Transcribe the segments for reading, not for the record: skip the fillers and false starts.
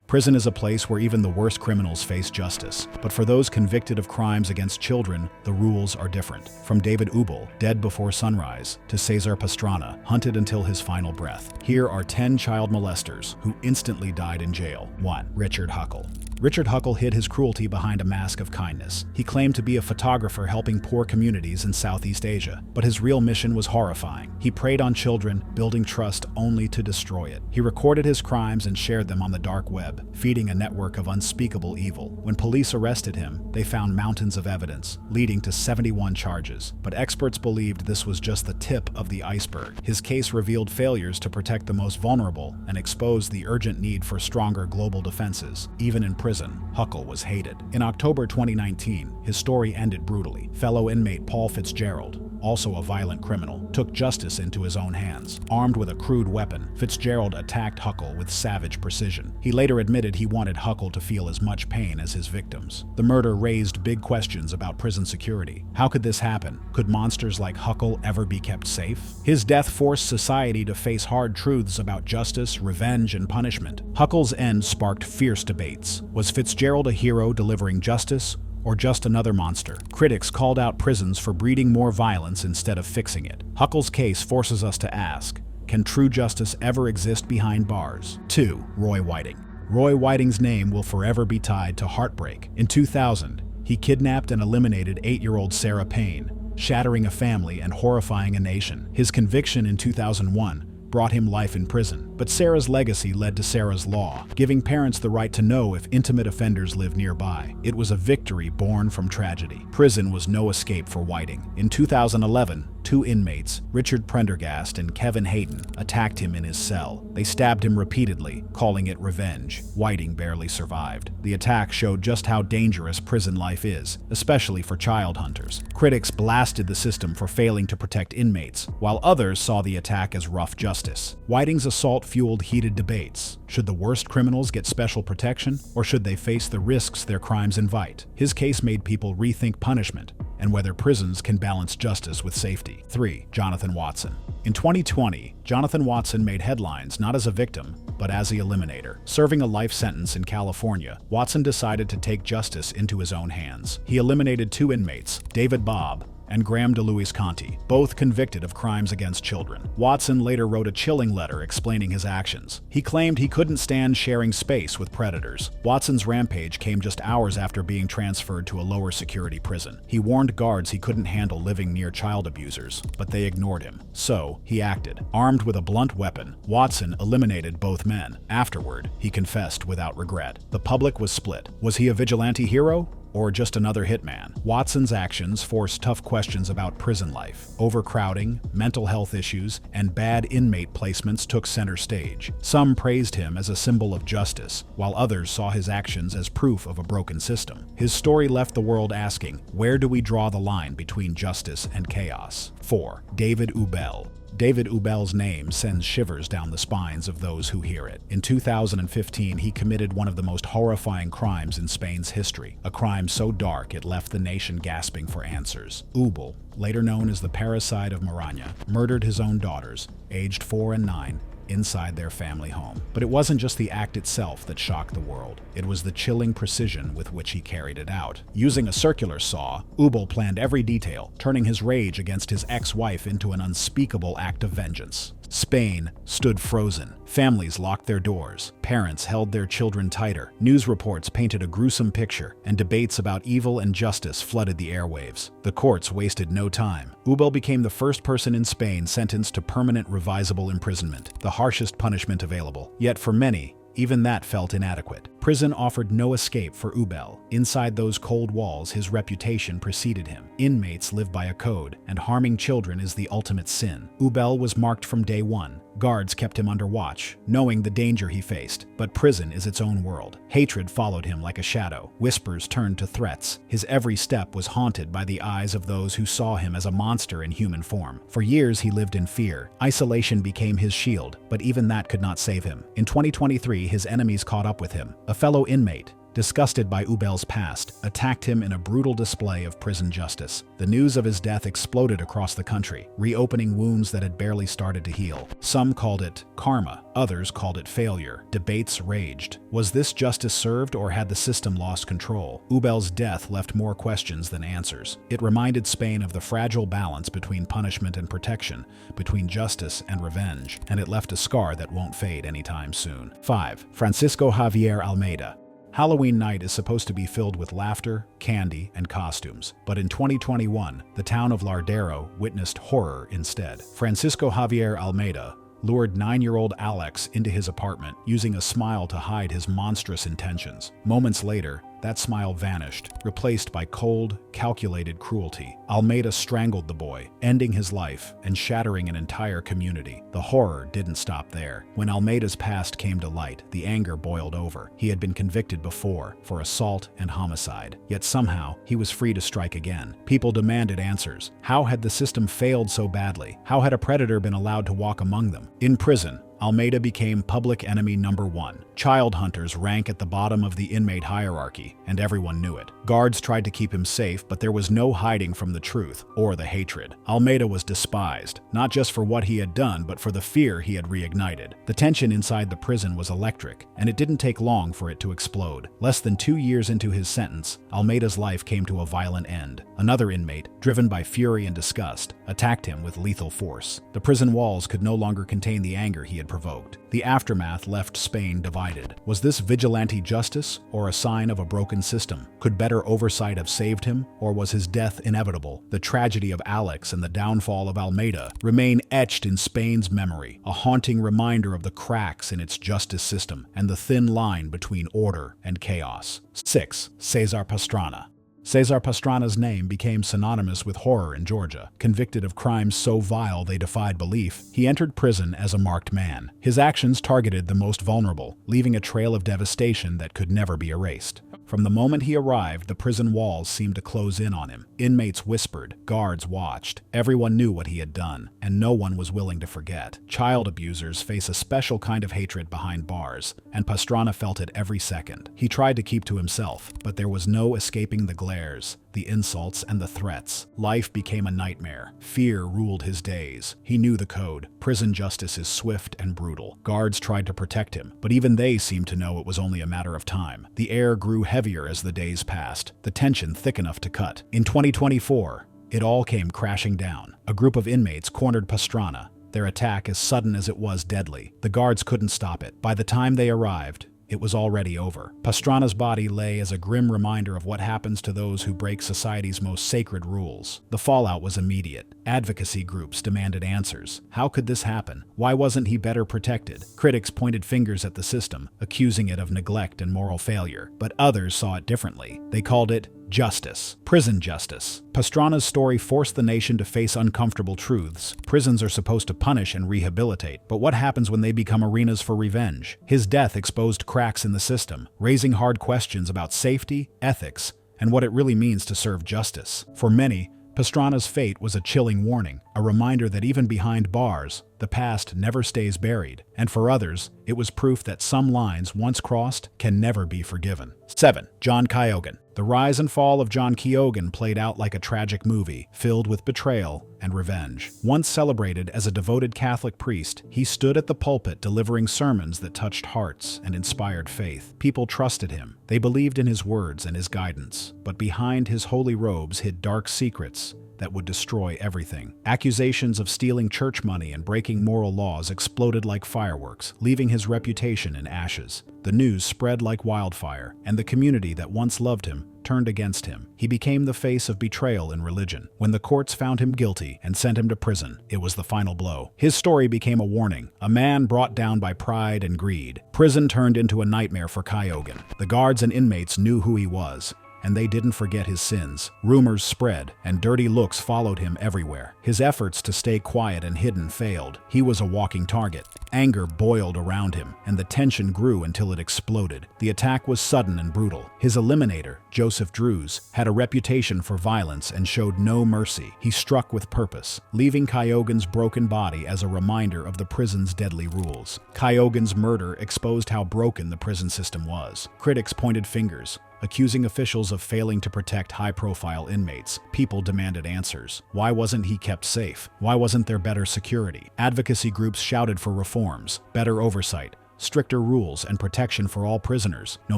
Prison is a place where even the worst criminals face justice. But for those convicted of crimes against children, the rules are different. From David Ubel, dead before sunrise, to Cesar Pastrana, hunted until his final breath. Here are 10 child molesters who instantly died in jail. 1. Richard Huckle. Richard Huckle hid his cruelty behind a mask of kindness. He claimed to be a photographer helping poor communities in Southeast Asia, but his real mission was horrifying. He preyed on children, building trust only to destroy it. He recorded his crimes and shared them on the dark web, feeding a network of unspeakable evil. When police arrested him, they found mountains of evidence, leading to 71 charges. But experts believed this was just the tip of the iceberg. His case revealed failures to protect the most vulnerable and exposed the urgent need for stronger global defenses. Even in prison, Huckle was hated. In October 2019, his story ended brutally. Fellow inmate Paul Fitzgerald, also a violent criminal, took justice into his own hands. Armed with a crude weapon, Fitzgerald attacked Huckle with savage precision. He later admitted he wanted Huckle to feel as much pain as his victims. The murder raised big questions about prison security. How could this happen? Could monsters like Huckle ever be kept safe? His death forced society to face hard truths about justice, revenge, and punishment. Huckle's end sparked fierce debates. Was Fitzgerald a hero delivering justice, or just another monster? Critics called out prisons for breeding more violence instead of fixing it. Huckle's case forces us to ask, can true justice ever exist behind bars? 2. Roy Whiting. Roy Whiting's name will forever be tied to heartbreak. In 2000, he kidnapped and eliminated 8-year-old Sarah Payne, shattering a family and horrifying a nation. His conviction in 2001 brought him life in prison. But Sarah's legacy led to Sarah's Law, giving parents the right to know if intimate offenders live nearby. It was a victory born from tragedy. Prison was no escape for Whiting. In 2011, 2 inmates, Richard Prendergast and Kevin Hayden, attacked him in his cell. They stabbed him repeatedly, calling it revenge. Whiting barely survived. The attack showed just how dangerous prison life is, especially for child hunters. Critics blasted the system for failing to protect inmates, while others saw the attack as rough justice. Whiting's assault fueled heated debates. Should the worst criminals get special protection, or should they face the risks their crimes invite? His case made people rethink punishment and whether prisons can balance justice with safety. 3. Jonathan Watson. In 2020, Jonathan Watson made headlines not as a victim, but as the eliminator. Serving a life sentence in California, Watson decided to take justice into his own hands. He eliminated 2 inmates, David Bobb and Graham DeLuis Conti, both convicted of crimes against children. Watson later wrote a chilling letter explaining his actions. He claimed he couldn't stand sharing space with predators. Watson's rampage came just hours after being transferred to a lower security prison. He warned guards he couldn't handle living near child abusers, but they ignored him. So, he acted. Armed with a blunt weapon, Watson eliminated both men. Afterward, he confessed without regret. The public was split. Was he a vigilante hero, or just another hitman? Watson's actions forced tough questions about prison life. Overcrowding, mental health issues, and bad inmate placements took center stage. Some praised him as a symbol of justice, while others saw his actions as proof of a broken system. His story left the world asking, where do we draw the line between justice and chaos? 4. David Ubel. David Ubel's name sends shivers down the spines of those who hear it. In 2015, he committed one of the most horrifying crimes in Spain's history, a crime so dark it left the nation gasping for answers. Ubel, later known as the Parricide of Maraña, murdered his own daughters, aged 4 and 9, inside their family home. But it wasn't just the act itself that shocked the world. It was the chilling precision with which he carried it out. Using a circular saw, Ubel planned every detail, turning his rage against his ex-wife into an unspeakable act of vengeance. Spain stood frozen. Families locked their doors. Parents held their children tighter. News reports painted a gruesome picture, and debates about evil and justice flooded the airwaves. The courts wasted no time. Ubel became the first person in Spain sentenced to permanent revisable imprisonment, the harshest punishment available. Yet for many, even that felt inadequate. Prison offered no escape for Ubel. Inside those cold walls, his reputation preceded him. Inmates live by a code, and harming children is the ultimate sin. Ubel was marked from day one. Guards kept him under watch, knowing the danger he faced. But prison is its own world. Hatred followed him like a shadow. Whispers turned to threats. His every step was haunted by the eyes of those who saw him as a monster in human form. For years, he lived in fear. Isolation became his shield, but even that could not save him. In 2023, his enemies caught up with him. A fellow inmate, disgusted by Ubel's past, attacked him in a brutal display of prison justice. The news of his death exploded across the country, reopening wounds that had barely started to heal. Some called it karma, others called it failure. Debates raged. Was this justice served, or had the system lost control? Ubel's death left more questions than answers. It reminded Spain of the fragile balance between punishment and protection, between justice and revenge, and it left a scar that won't fade anytime soon. 5. Francisco Javier Almeida. Halloween night is supposed to be filled with laughter, candy, and costumes. But in 2021, the town of Lardero witnessed horror instead. Francisco Javier Almeida lured 9-year-old Alex into his apartment, using a smile to hide his monstrous intentions. Moments later, that smile vanished, replaced by cold, calculated cruelty. Almeida strangled the boy, ending his life and shattering an entire community. The horror didn't stop there. When Almeida's past came to light, the anger boiled over. He had been convicted before for assault and homicide, yet somehow he was free to strike again. People demanded answers. How had the system failed so badly? How had a predator been allowed to walk among them? In prison, Almeida became public enemy number 1. Child hunters rank at the bottom of the inmate hierarchy, and everyone knew it. Guards tried to keep him safe, but there was no hiding from the truth or the hatred. Almeida was despised, not just for what he had done, but for the fear he had reignited. The tension inside the prison was electric, and it didn't take long for it to explode. Less than 2 years into his sentence, Almeida's life came to a violent end. Another inmate, driven by fury and disgust, attacked him with lethal force. The prison walls could no longer contain the anger he had provoked. The aftermath left Spain divided. Was this vigilante justice, or a sign of a broken system? Could better oversight have saved him, or was his death inevitable? The tragedy of Alex and the downfall of Almeida remain etched in Spain's memory, a haunting reminder of the cracks in its justice system and the thin line between order and chaos. 6. Cesar Pastrana. Cesar Pastrana's name became synonymous with horror in Georgia. Convicted of crimes so vile they defied belief, he entered prison as a marked man. His actions targeted the most vulnerable, leaving a trail of devastation that could never be erased. From the moment he arrived, the prison walls seemed to close in on him. Inmates whispered, guards watched. Everyone knew what he had done, and no one was willing to forget. Child abusers face a special kind of hatred behind bars, and Pastrana felt it every second. He tried to keep to himself, but there was no escaping the glares, the insults, and the threats. Life became a nightmare. Fear ruled his days. He knew the code. Prison justice is swift and brutal. Guards tried to protect him, but even they seemed to know it was only a matter of time. The air grew heavier as the days passed, the tension thick enough to cut. In 2024, it all came crashing down. A group of inmates cornered Pastrana, their attack as sudden as it was deadly. The guards couldn't stop it. By the time they arrived, it was already over. Pastrana's body lay as a grim reminder of what happens to those who break society's most sacred rules. The fallout was immediate. Advocacy groups demanded answers. How could this happen? Why wasn't he better protected? Critics pointed fingers at the system, accusing it of neglect and moral failure. But others saw it differently. They called it justice. Prison justice. Pastrana's story forced the nation to face uncomfortable truths. Prisons are supposed to punish and rehabilitate, but what happens when they become arenas for revenge? His death exposed cracks in the system, raising hard questions about safety, ethics, and what it really means to serve justice. For many, Pastrana's fate was a chilling warning, a reminder that even behind bars, the past never stays buried. And for others, it was proof that some lines once crossed can never be forgiven. 7. John Kyogen. The rise and fall of John Kyogen played out like a tragic movie, filled with betrayal and revenge. Once celebrated as a devoted Catholic priest, he stood at the pulpit delivering sermons that touched hearts and inspired faith. People trusted him. They believed in his words and his guidance. But behind his holy robes hid dark secrets that would destroy everything. Accusations of stealing church money and breaking moral laws exploded like fireworks, leaving his reputation in ashes. The news spread like wildfire, and the community that once loved him turned against him. He became the face of betrayal in religion. When the courts found him guilty and sent him to prison, it was the final blow. His story became a warning, a man brought down by pride and greed. Prison turned into a nightmare for Kyogen. The guards and inmates knew who he was. and they didn't forget his sins. Rumors spread, and dirty looks followed him everywhere. His efforts to stay quiet and hidden failed. He was a walking target. Anger boiled around him, and the tension grew until it exploded. The attack was sudden and brutal. His eliminator, Joseph Drews, had a reputation for violence and showed no mercy. He struck with purpose, leaving Kyogen's broken body as a reminder of the prison's deadly rules. Kyogen's murder exposed how broken the prison system was. Critics pointed fingers, accusing officials of failing to protect high-profile inmates. People demanded answers. Why wasn't he kept safe? Why wasn't there better security? Advocacy groups shouted for reforms, better oversight, stricter rules, and protection for all prisoners, no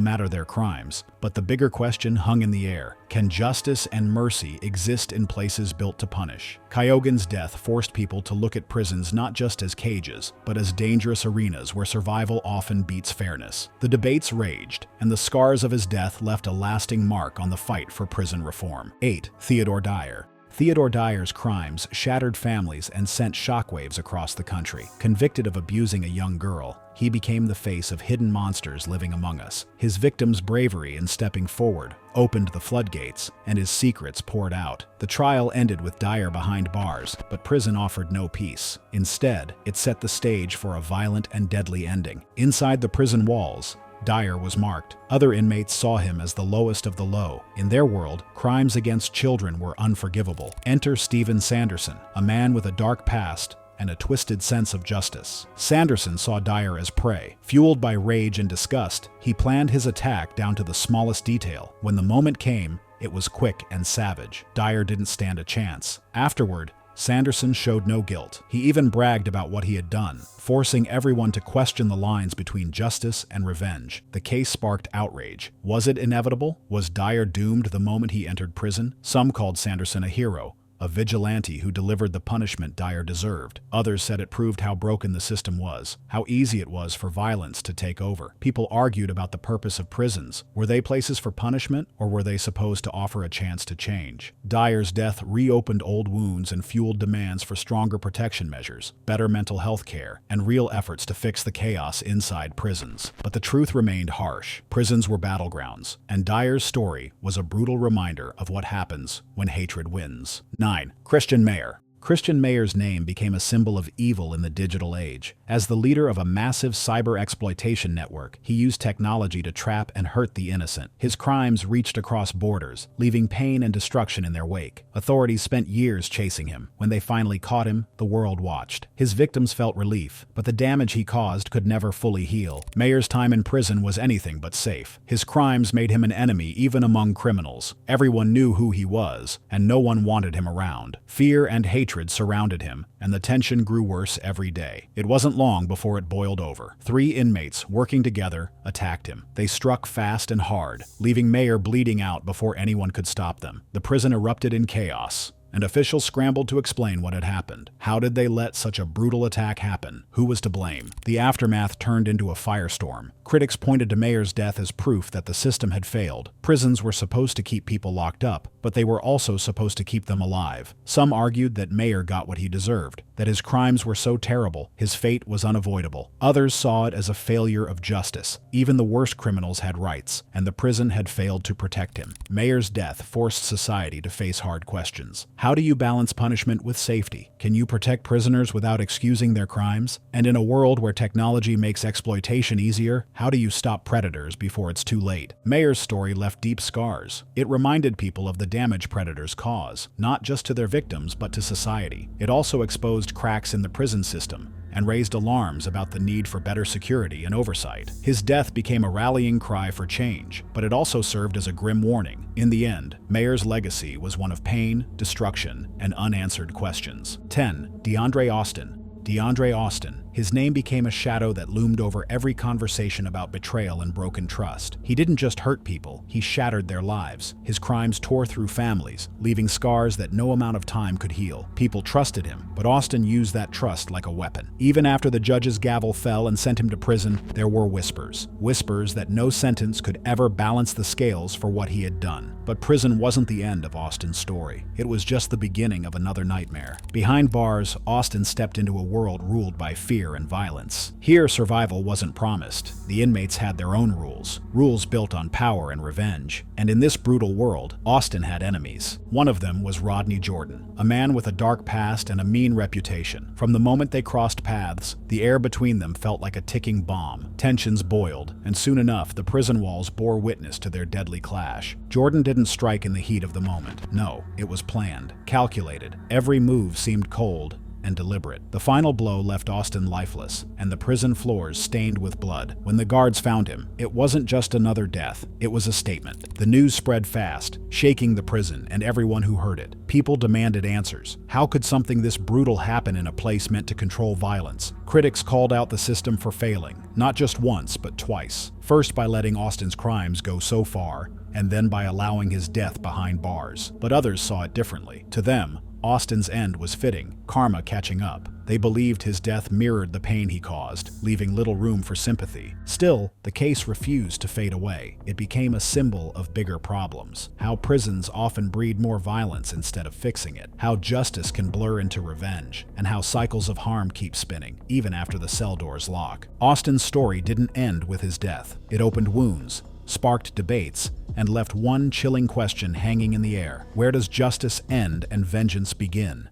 matter their crimes. But the bigger question hung in the air. Can justice and mercy exist in places built to punish? Kyogen's death forced people to look at prisons not just as cages, but as dangerous arenas where survival often beats fairness. The debates raged, and the scars of his death left a lasting mark on the fight for prison reform. 8. Theodore Dyer. Theodore Dyer's crimes shattered families and sent shockwaves across the country. Convicted of abusing a young girl, he became the face of hidden monsters living among us. His victims' bravery in stepping forward opened the floodgates, and his secrets poured out. The trial ended with Dyer behind bars, but prison offered no peace. Instead, it set the stage for a violent and deadly ending. Inside the prison walls, Dyer was marked. Other inmates saw him as the lowest of the low. In their world, crimes against children were unforgivable. Enter Stephen Sanderson, a man with a dark past and a twisted sense of justice. Sanderson saw Dyer as prey. Fueled by rage and disgust, he planned his attack down to the smallest detail. When the moment came, it was quick and savage. Dyer didn't stand a chance. Afterward, Sanderson showed no guilt. He even bragged about what he had done, forcing everyone to question the lines between justice and revenge. The case sparked outrage. Was it inevitable? Was Dyer doomed the moment he entered prison? Some called Sanderson a hero, a vigilante who delivered the punishment Dyer deserved. Others said it proved how broken the system was, how easy it was for violence to take over. People argued about the purpose of prisons. Were they places for punishment, or were they supposed to offer a chance to change? Dyer's death reopened old wounds and fueled demands for stronger protection measures, better mental health care, and real efforts to fix the chaos inside prisons. But the truth remained harsh. Prisons were battlegrounds, and Dyer's story was a brutal reminder of what happens when hatred wins. 9. Christian Mayer. Christian Mayer's name became a symbol of evil in the digital age. As the leader of a massive cyber exploitation network, he used technology to trap and hurt the innocent. His crimes reached across borders, leaving pain and destruction in their wake. Authorities spent years chasing him. When they finally caught him, the world watched. His victims felt relief, but the damage he caused could never fully heal. Mayer's time in prison was anything but safe. His crimes made him an enemy even among criminals. Everyone knew who he was, and no one wanted him around. Fear and hatred surrounded him, and the tension grew worse every day. It wasn't long before it boiled over. 3 inmates, working together, attacked him. They struck fast and hard, leaving Mayer bleeding out before anyone could stop them. The prison erupted in chaos, and officials scrambled to explain what had happened. How did they let such a brutal attack happen? Who was to blame? The aftermath turned into a firestorm. Critics pointed to Mayer's death as proof that the system had failed. Prisons were supposed to keep people locked up, but they were also supposed to keep them alive. Some argued that Mayer got what he deserved, that his crimes were so terrible, his fate was unavoidable. Others saw it as a failure of justice. Even the worst criminals had rights, and the prison had failed to protect him. Mayer's death forced society to face hard questions. How do you balance punishment with safety? Can you protect prisoners without excusing their crimes? And in a world where technology makes exploitation easier, how do you stop predators before it's too late? Mayer's story left deep scars. It reminded people of the damage predators cause, not just to their victims, but to society. It also exposed cracks in the prison system and raised alarms about the need for better security and oversight. His death became a rallying cry for change, but it also served as a grim warning. In the end, Mayer's legacy was one of pain, destruction, and unanswered questions. 10. DeAndre Austin. DeAndre Austin. His name became a shadow that loomed over every conversation about betrayal and broken trust. He didn't just hurt people, he shattered their lives. His crimes tore through families, leaving scars that no amount of time could heal. People trusted him, but Austin used that trust like a weapon. Even after the judge's gavel fell and sent him to prison, there were whispers. Whispers that no sentence could ever balance the scales for what he had done. But prison wasn't the end of Austin's story. It was just the beginning of another nightmare. Behind bars, Austin stepped into a world world ruled by fear and violence. Here, survival wasn't promised. The inmates had their own rules built on power and revenge. And in this brutal world, Austin had enemies. One of them was Rodney Jordan, a man with a dark past and a mean reputation. From the moment they crossed paths, the air between them felt like a ticking bomb. Tensions boiled, and soon enough, the prison walls bore witness to their deadly clash. Jordan didn't strike in the heat of the moment. No, it was planned, calculated. Every move seemed cold and deliberate. The final blow left Austin lifeless, and the prison floors stained with blood. When the guards found him, it wasn't just another death, it was a statement. The news spread fast, shaking the prison and everyone who heard it. People demanded answers. How could something this brutal happen in a place meant to control violence? Critics called out the system for failing, not just once, but twice. First by letting Austin's crimes go so far, and then by allowing his death behind bars. But others saw it differently. To them, Austin's end was fitting, karma catching up. They believed his death mirrored the pain he caused, leaving little room for sympathy. Still, the case refused to fade away. It became a symbol of bigger problems. How prisons often breed more violence instead of fixing it. How justice can blur into revenge. And how cycles of harm keep spinning, even after the cell doors lock. Austin's story didn't end with his death. It opened wounds, sparked debates, and left one chilling question hanging in the air. Where does justice end and vengeance begin?